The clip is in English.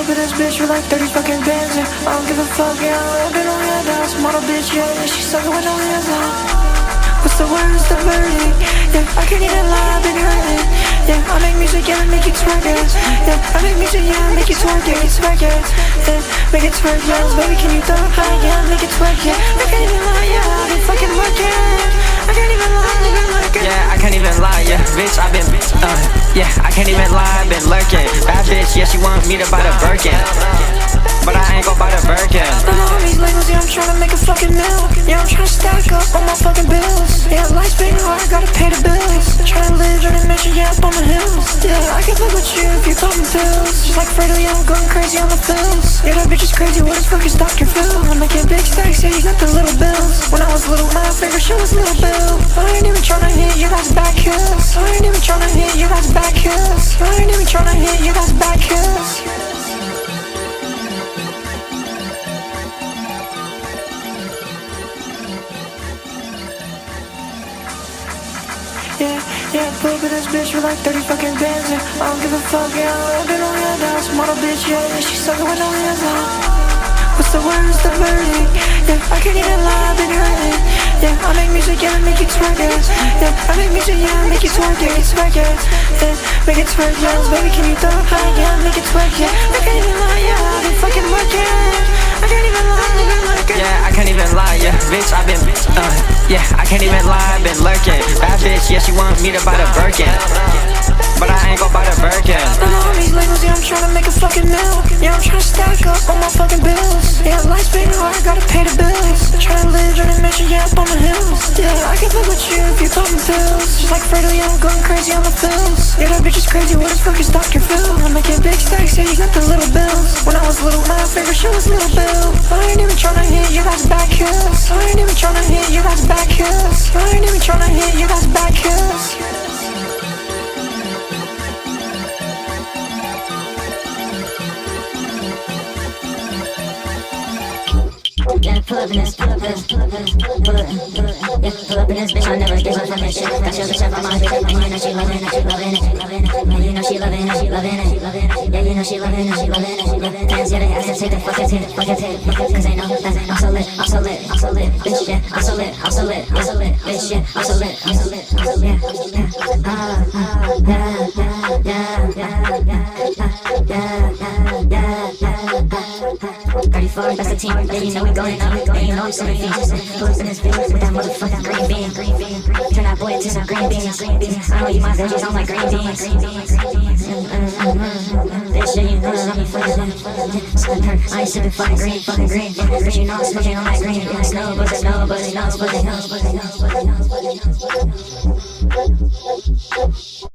pull up in this bitch for like 30 fucking bands, yeah. I don't give a fuck, yeah, I'm rapping on your dance. Model bitch, yeah, yeah, she suckin' with no hands on. What's the word, what's the verdict? Yeah, I can't even lie, I've been hurting. Yeah, I make music, yeah, I make it twerk, yeah. I make music, yeah, I make it twerk, yeah, twerk, yeah. Make it twerk, yeah, baby, can you throw it high, yeah, make it twerk, yeah. I can't even lie, yeah, I've been fucking working. I can't even lie, I've been lurking. Yeah, I can't even lie, yeah, bitch, I've been, yeah, I can't even lie, I've been lurking. Bad bitch, yeah, she want me to buy the Birkin, but I ain't gon' buy the Birkin. I'm on these labels, yeah, I'm tryna make a fucking meal. Yeah, I'm tryna stack up all my fucking bills. Yeah, life's been hard, gotta pay the bills. Tryna live, tryna make sure, yeah, up on the hills. Yeah, I can fuck with you if you poppin' pills. Just like Fredo, yeah, I'm going crazy on the fills. Yeah, that bitch is crazy, what the fuck is Dr. Phil? I'm making big stacks, yeah, you got the little bills. When I was little, my favorite show was Little Bill. I ain't even tryna hit you guys' back hills. I ain't even tryna hit you guys' back hills. I ain't even tryna hit you guys' back hills. Yeah, pull up in this bitch for like 30 fucking bands, yeah. I don't give a fuck, yeah, I'm rapping on your dance. Model bitch, yeah, yeah, she suckin' with no hands on. What's the word, what's the verdict? Yeah, I can't even lie, I've been hurting. Yeah, I make music, yeah, I make it twerk, yeah. I make music, yeah, I make it twerk, yeah, twerk, yeah. Make it twerk, yeah, baby, can you throw it high, yeah, make it twerk, yeah. I can't even lie, yeah, I've been fucking working. I can't even lie, I've been lurking. Yeah, I can't even lie, yeah, bitch, I've been, yeah, I can't even lie, I've been lurking. Bad bitch, yeah, she want me to buy the Birkin, but I ain't gon' buy the Birkin. I'm on these labels, yeah, I'm tryna make a fucking meal. Yeah, I'm tryna stack up all my fucking bills. Yeah, life's been hard, gotta pay the bills. Tryna live, tryna make sure, yeah, up on the hills. Yeah, I can fuck with you if you poppin' pills. Just like Fredo, yeah, I'm going crazy on the fills. Yeah, that bitch is crazy, what the fuck is Dr. Phil? I'm making big stacks, yeah, you got the little bills. When I was little, my favorite show was Little Bill. I ain't even tryna hit you guys' back hills. I ain't even tryna hit you guys' back hills. I ain't even tryna hit you guys' back hills. Yeah, pull up in this, pull up in this, yeah, pull up in this bitch, I never give up on this shit. Got your bitch up on my dick, and you know she loving it, yeah, you know she loving it, yeah, you know she loving it, Hands, yeah, they ask to take the fucking tip, cause they know that I'm so lit, bitch, yeah, I'm so lit, bitch, yeah, I'm so lit, yeah. 34, that's the team, yeah, you know we going up, yeah, you know I'm so feet. Pull up in this bitch with that motherfucking green bean. Turn that boy into some green beans. I know you my veggies, I'm like green beans. Bitch, yeah, you know that I'm fucking I ain't sipping fucking green. Bitch, you know I'm smoking on that green. Snow, buzzing, nose, buzzing.